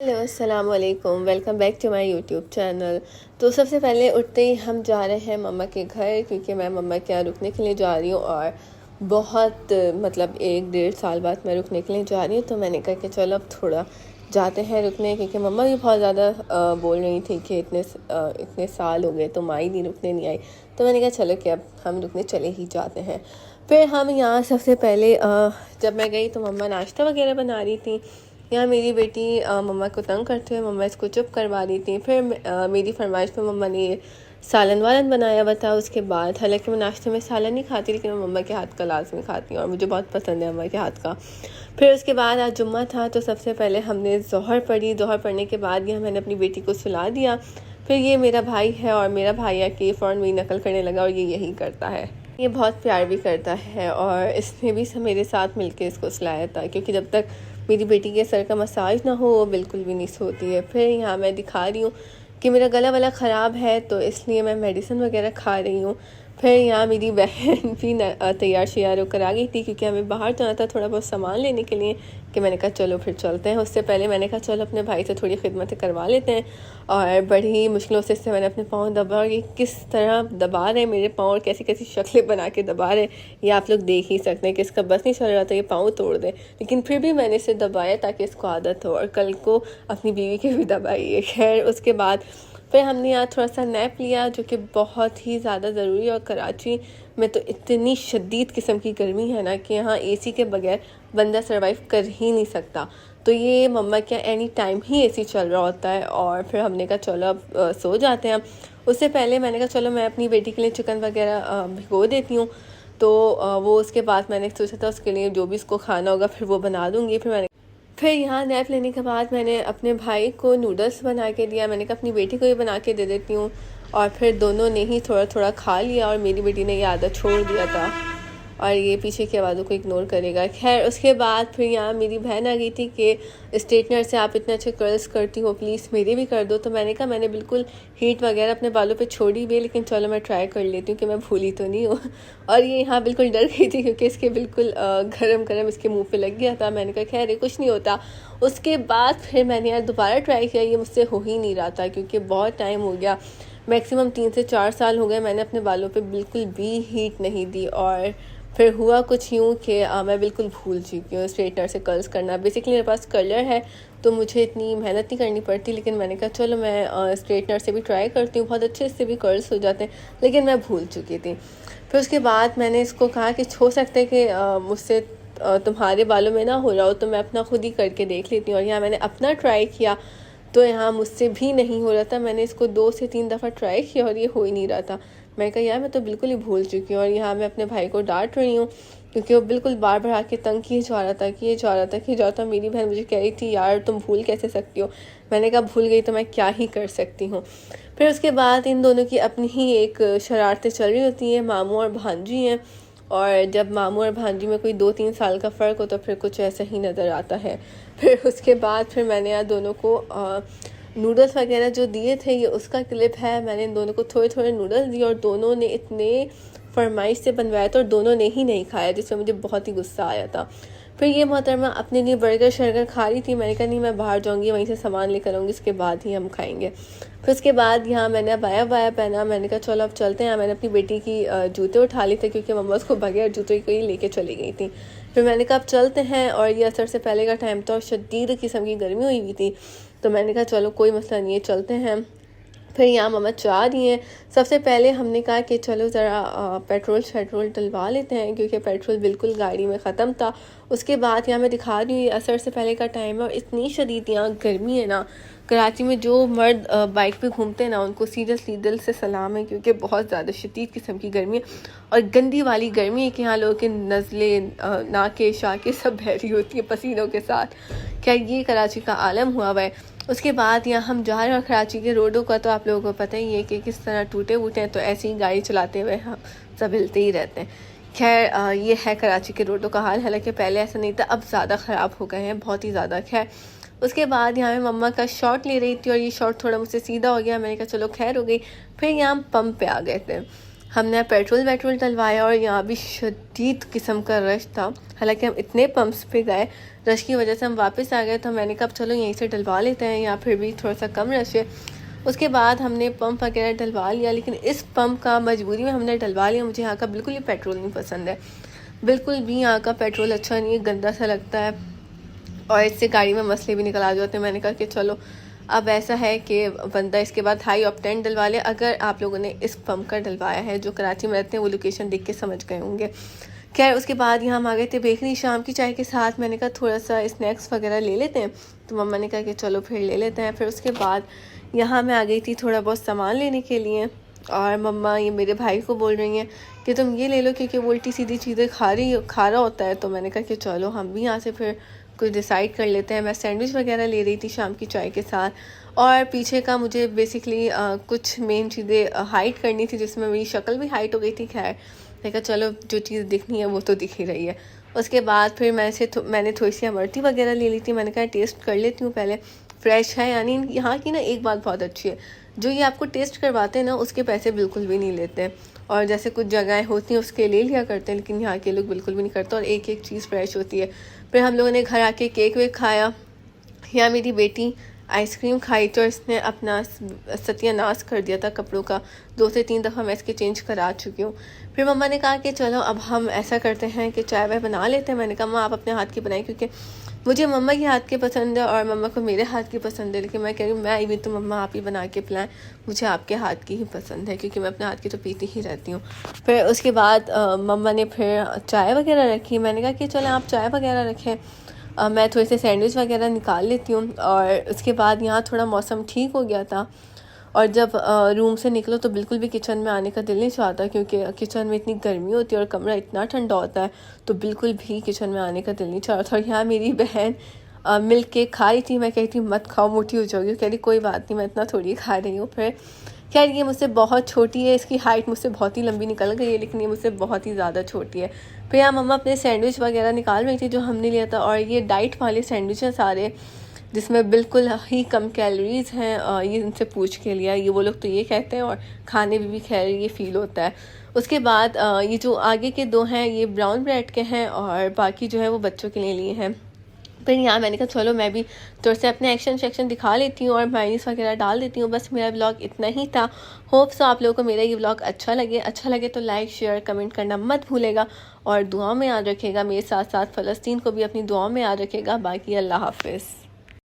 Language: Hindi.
हेलो अस्सलाम वालेकुम, welcome back to my YouTube channel. तो सबसे पहले उठते ही हम जा रहे हैं मम्मा के घर, क्योंकि मैं मम्मा के यहाँ रुकने के लिए जा रही हूँ और बहुत मतलब 1-1.5 साल बाद मैं रुकने के लिए जा रही हूँ। तो मैंने कहा कि चलो अब थोड़ा जाते हैं रुकने, क्योंकि मम्मा भी बहुत ज़्यादा बोल रही थी कि इतने साल हो गए तुम आई नहीं, रुकने नहीं आई। तो मैंने कहा चलो कि अब हम रुकने चले ही जाते हैं। फिर हम यहाँ सबसे पहले जब मैं गई तो मम्मा नाश्ता वगैरह बना रही थी। यहाँ मेरी बेटी मम्मा को तंग करते हुए मम्मा इसको चुप करवा दी थी। फिर मेरी फरमाइश पे मम्मा ने सालन वालन बनाया हुआ था। उसके बाद हालांकि मैं नाश्ते में सालन नहीं खाती, लेकिन मैं मम्मा के हाथ का लाजमी खाती हूँ और मुझे बहुत पसंद है मम्मा के हाथ का। फिर उसके बाद आज जुम्मा था, तो सबसे पहले हमने ज़ोहर पढ़ी। ज़ोहर पढ़ने के बाद यहाँ मैंने अपनी बेटी को सुला दिया। फिर ये मेरा भाई है और मेरा भाई आके फ़ौरन मेरी नकल करने लगा और ये यही करता है। ये बहुत प्यार भी करता है और इसने भी मेरे साथ मिलके इसको सुलाया था, क्योंकि जब तक मेरी बेटी के सर का मसाज ना हो वो बिल्कुल भी नहीं सोती है। फिर यहाँ मैं दिखा रही हूँ कि मेरा गला वाला ख़राब है, तो इसलिए मैं मेडिसिन वगैरह खा रही हूँ। फिर यहाँ मेरी बहन भी तैयार श्यार होकर आ गई थी, क्योंकि हमें बाहर जाना था थोड़ा बहुत सामान लेने के लिए। कि मैंने कहा चलो फिर चलते हैं। उससे पहले मैंने कहा चलो अपने भाई से थोड़ी खिदमतें करवा लेते हैं। और बड़ी मुश्किलों से इससे मैंने अपने पाँव दबा, और ये किस तरह दबा रहे हैं मेरे पाँव और कैसी कैसी शक्लें बना के दबा रहे हैं ये आप लोग देख ही सकते हैं कि इसका बस नहीं चल रहा था ये पाँव तोड़ दे। लेकिन फिर भी मैंने इसे दबाया ताकि इसको आदत हो, और कल को अपनी बीवी के भी दबाइए। खैर उसके बाद फिर हमने यहाँ थोड़ा सा नैप लिया, जो कि बहुत ही ज़्यादा ज़रूरी है। और कराची में तो इतनी शदीद किस्म की गर्मी है ना कि यहाँ एसी के बगैर बंदा सरवाइव कर ही नहीं सकता। तो ये मम्मा के एनी टाइम ही एसी चल रहा होता है। और फिर हमने कहा चलो अब सो जाते हैं। उससे पहले मैंने कहा चलो मैं अपनी बेटी के लिए चिकन वगैरह भिगो देती हूँ। तो वो उसके बाद मैंने सोचा था उसके लिए जो भी इसको खाना होगा फिर वो बना दूँगी। फिर यहाँ नैप लेने के बाद मैंने अपने भाई को नूडल्स बना के दिया। मैंने कहा अपनी बेटी को ये बना के दे देती हूँ। और फिर दोनों ने ही थोड़ा थोड़ा खा लिया और मेरी बेटी ने ये आदत छोड़ दिया था और ये पीछे की आवाज़ों को इग्नोर करेगा। खैर उसके बाद फिर यहाँ मेरी बहन आ गई थी कि स्ट्रेटनर से आप इतने अच्छे कर्ल्स करती हो, प्लीज़ मेरे भी कर दो। तो मैंने कहा मैंने बिल्कुल हीट वगैरह अपने बालों पे छोड़ी भी, लेकिन चलो मैं ट्राई कर लेती हूँ कि मैं भूली तो नहीं हूँ। और ये यहाँ बिल्कुल डर गई थी, क्योंकि इसके बिल्कुल गरम गरम इसके मुँह पर लग गया था। मैंने कहा खैर ये कुछ नहीं होता। उसके बाद फिर मैंने यार दोबारा ट्राई किया, ये मुझसे हो ही नहीं रहा था, क्योंकि बहुत टाइम हो गया, मैक्सिमम 3 से 4 साल हो गए मैंने अपने बालों पे बिल्कुल भी हीट नहीं दी। और फिर हुआ कुछ यूँ कि मैं बिल्कुल भूल चुकी हूँ स्ट्रेटनर से कर्ल्स करना। बेसिकली मेरे पास कर्लर है तो मुझे इतनी मेहनत नहीं करनी पड़ती, लेकिन मैंने कहा चलो मैं स्ट्रेटनर से भी ट्राई करती हूँ, बहुत अच्छे इससे भी कर्ल्स हो जाते हैं, लेकिन मैं भूल चुकी थी। फिर उसके बाद मैंने इसको कहा कि हो सकता है कि मुझसे तुम्हारे बालों में ना हो रहा हो, तो मैं अपना खुद ही करके देख लेती हूँ। और यहाँ मैंने अपना ट्राई किया तो यहाँ मुझसे भी नहीं हो रहा था। मैंने इसको 2 से 3 दफ़ा ट्राई किया और ये हो ही नहीं रहा था। मैं कहा यार मैं तो बिल्कुल ही भूल चुकी हूँ। और यहाँ मैं अपने भाई को डांट रही हूँ, क्योंकि वो बिल्कुल बार बार आके तंग किए जा रहा था कि ये जा रहा था कि जा रहा था। मेरी बहन मुझे कह रही थी यार तुम भूल कैसे सकती हो। मैंने कहा भूल गई तो मैं क्या ही कर सकती हूँ। फिर उसके बाद इन दोनों की अपनी ही एक शरारतें चल रही होती हैं। मामू और भांजी हैं, और जब मामू और भांजी में कोई 2-3 साल का फ़र्क हो तो फिर कुछ ऐसा ही नज़र आता है। फिर उसके बाद फिर मैंने यहाँ दोनों को नूडल्स वगैरह जो दिए थे, ये उसका क्लिप है। मैंने इन दोनों को थोड़े थोड़े नूडल्स दिए और दोनों ने इतने फरमाइश से बनवाया था और दोनों ने ही नहीं खाया, जिसमें मुझे बहुत ही गुस्सा आया था। फिर ये मोहतरमा अपने लिए बर्गर शर्गर खा रही थी। मैंने कहा नहीं मैं बाहर जाऊंगी, वहीं से सामान लेकर आऊँगी, इसके बाद ही हम खाएंगे। फिर उसके बाद यहाँ मैंने अबाया वाया पहना। मैंने कहा चलो अब चलते हैं। मैंने अपनी बेटी की जूते उठा लिए थे, क्योंकि मम्मा उसको बगैर जूते को ही लेके चली गई थी। फिर मैंने कहा अब चलते हैं, और ये असर से पहले का टाइम था और शदीद किस्म की गर्मी हुई हुई थी। तो मैंने कहा चलो कोई मसला नहीं है, चलते हैं। फिर यहाँ मम्मा चाह रही हैं। सबसे पहले हमने कहा कि चलो ज़रा पेट्रोल डलवा लेते हैं, क्योंकि पेट्रोल बिल्कुल गाड़ी में ख़त्म था। उसके बाद यहाँ मैं दिखा रही हूँ ये असर से पहले का टाइम है और इतनी शदीद यहाँ गर्मी है ना। कराची में जो मर्द बाइक पे घूमते हैं ना उनको सीरियसली दिल से सलाम है, क्योंकि बहुत ज़्यादा शदीद किस्म की गर्मी है और गंदी वाली गर्मी है कि यहाँ लोगों के नज़ले नाके शाके सब बह रही होती है पसीनों के साथ। क्या ये कराची का आलम हुआ हुआ है। उसके बाद यहाँ हम जा रहे हैं। कराची के रोडों का तो आप लोगों को पता ही है कि किस तरह टूटे फूटे हैं, तो ऐसी ही गाड़ी चलाते हुए हम सब हिलते ही रहते हैं। खैर ये है कराची के रोडों का हाल। हालांकि पहले ऐसा नहीं था, अब ज़्यादा ख़राब हो गए हैं, बहुत ही ज़्यादा। खैर उसके बाद यहाँ मैं मम्मा का शॉट ले रही थी और ये शॉट थोड़ा मुझसे सीधा हो गया। मैंने कहा चलो खैर हो गई। फिर यहाँ हम पंप पे आ गए थे। हमने पेट्रोल डलवाया और यहाँ भी शदीद किस्म का रश था। हालांकि हम इतने पंप्स पे गए, रश की वजह से हम वापस आ गए, तो मैंने कहा चलो यहीं से डलवा लेते हैं, या फिर भी थोड़ा सा कम रश है। उसके बाद हमने पंप वगैरह डलवा लिया, लेकिन इस पंप का मजबूरी में हमने डलवा लिया। मुझे यहाँ का बिल्कुल ही पेट्रोल नहीं पसंद है, बिल्कुल भी यहाँ का पेट्रोल अच्छा नहीं है, गंदा सा लगता है और इससे गाड़ी में मसले भी निकल आ जाते हैं। मैंने कहा कि चलो अब ऐसा है कि बंदा इसके बाद हाई ऑक्टेन डलवा ले। अगर आप लोगों ने इस पंप का डलवाया है, जो कराची में रहते हैं, वो लोकेशन देख के समझ गए होंगे। खैर उसके बाद यहाँ हम आ गए थे बेकरी शाम की चाय के साथ। मैंने कहा थोड़ा सा स्नैक्स वगैरह ले लेते हैं, तो मम्मा ने कहा कि चलो फिर ले लेते हैं। फिर उसके बाद यहाँ मैं आ गई थी थोड़ा बहुत सामान लेने के लिए, और मम्मा ये मेरे भाई को बोल रही हैं कि तुम ये ले लो, क्योंकि वो उल्टी सीधी चीज़ें खा रहा होता है। तो मैंने कहा कि चलो हम भी यहाँ से फिर कुछ डिसाइड कर लेते हैं। मैं सैंडविच वगैरह ले रही थी शाम की चाय के साथ, और पीछे का मुझे बेसिकली कुछ मेन चीज़ें हाइड करनी थी, जिसमें मेरी शक्ल भी हाइड हो गई थी। खैर देखा चलो जो चीज़ दिखनी है वो तो दिख ही रही है। उसके बाद फिर मैंने थोड़ी सी अमरती वगैरह ले ली थी। मैंने कहा टेस्ट कर लेती हूँ पहले फ्रेश है, यानी यहाँ की ना एक बात बहुत अच्छी है, जो ये आपको टेस्ट करवाते हैं ना उसके पैसे बिल्कुल भी नहीं लेते हैं। और जैसे कुछ जगहें होती हैं उसके ले लिया करते हैं, लेकिन यहाँ के लोग बिल्कुल भी नहीं करते, और एक एक चीज़ फ्रेश होती है। फिर हम लोगों ने घर आके केक वेक खाया। यहाँ मेरी बेटी आइसक्रीम खाई तो इसने अपना सत्यानाश कर दिया था कपड़ों का। 2 से 3 दफ़ा मैं इसके चेंज करा चुकी हूँ। फिर मम्मा ने कहा कि चलो अब हम ऐसा करते हैं कि चाय वाय बना लेते हैं। मैंने कहा माँ आप अपने हाथ की बनाई, क्योंकि मुझे मम्मा के हाथ की पसंद है और मम्मा को मेरे हाथ की पसंद है। लेकिन मैं कह रही हूँ मैं आई भी तो मम्मा आप ही बना के पिलाएं, मुझे आपके हाथ की ही पसंद है, क्योंकि मैं अपने हाथ की तो पीती ही रहती हूँ। फिर उसके बाद मम्मा ने फिर चाय वगैरह रखी। मैंने कहा कि चलो आप चाय वगैरह रखें, मैं थोड़े से सैंडविच वगैरह निकाल लेती हूँ। और उसके बाद यहाँ थोड़ा मौसम ठीक हो गया था, और जब रूम से निकलो तो बिल्कुल भी किचन में आने का दिल नहीं चाहता, क्योंकि किचन में इतनी गर्मी होती है और कमरा इतना ठंडा होता है, तो बिल्कुल भी किचन में आने का दिल नहीं चाह रहा था। और यहाँ मेरी बहन मिल्क केक खा रही थी। मैं कहती थी मत खाओ मोटी हो जाओगी, कह रही कोई बात नहीं मैं इतना थोड़ी खा रही हूँ। फिर खैर ये मुझसे बहुत छोटी है, इसकी हाइट मुझसे बहुत ही लंबी निकल गई है, लेकिन ये मुझसे बहुत ही ज़्यादा छोटी है। फिर यहाँ मम्मा अपने सैंडविच वगैरह निकाल रही थी जो हमने लिया था, और ये डाइट वाले सैंडविच हैं सारे, जिसमें बिल्कुल ही कम कैलोरीज़ हैं। ये इनसे पूछ के लिया, ये वो लोग तो ये कहते हैं, और खाने में भी खैर ये फ़ील होता है। उसके बाद ये जो आगे के 2 हैं ये ब्राउन ब्रेड के हैं, और बाकी जो है वो बच्चों के लिए हैं। फिर यहाँ मैंने कहा चलो मैं भी थोड़ा से अपने एक्शन सेक्शन दिखा लेती हूँ और माइनीस वगैरह डाल देती हूँ। बस मेरा ब्लॉग इतना ही था। होप सो आप लोगों को मेरा ये ब्लॉग अच्छा लगे तो लाइक शेयर कमेंट करना मत भूलेगा, और दुआ में याद रखेगा। मेरे साथ साथ फ़लस्तीन को भी अपनी दुआ में याद रखेगा। बाकी अल्लाह हाफ़िज़।